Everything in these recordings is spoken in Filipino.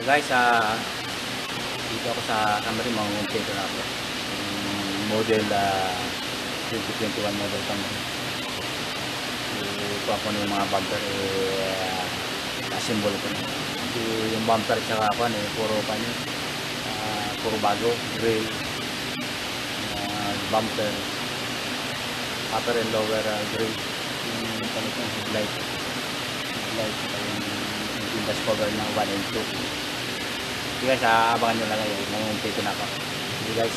Guys, dito ako sa Camry, mga-update na ako. Model 2021 model Camry. Ito ako ng mga bumper na-symbol ko na. Yung bumper tsaka ako puro puro bago, gray bumper, upper and lower gray. Yung headlight yung dash cover ng 1 and 2. Okay guys, abangan nyo lang ngayon. Nang-update na ako. Okay guys.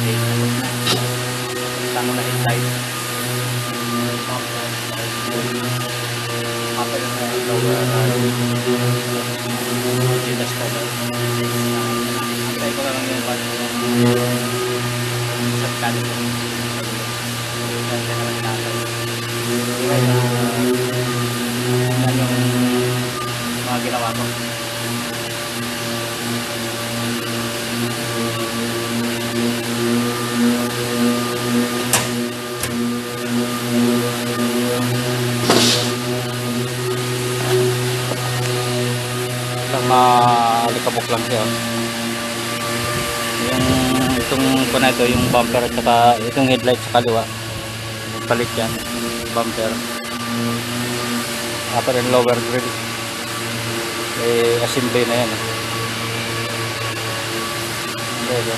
Okay, tapos na. Tango na headlight. Upper and lower Gilbert color. Antay ko na lang yung sa kanin ko. Yan na lang natin. Yan yung mga ginawa ko. Alikabok lang siya. Itong ko na ito, yung bumper at saka itong headlight sa kaliwa, palit yan, bumper, upper and lower grill, assembly na yan. Okay.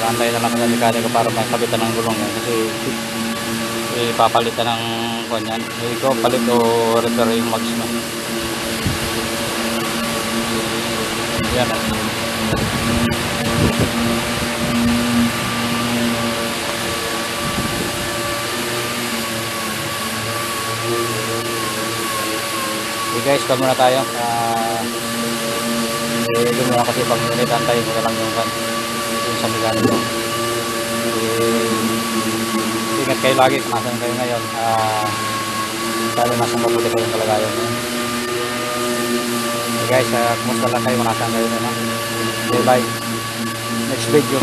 Rantay na lang sa mekaniko para makabitan ng gulong yan kasi papalitan ng kanyan. Ikaw palit o repair yung mags mo. Yan. Okay guys, come muna tayo. Doon muna kasi pag minute antayin ko na lang yung sa mekaniko. Ingat kayo lagi kung nasan kayo ngayon. Sana nasa mabuti kayo kalagayan. So guys, kumusta lang kayo kung nasan kayo na. Okay, bye. Next video.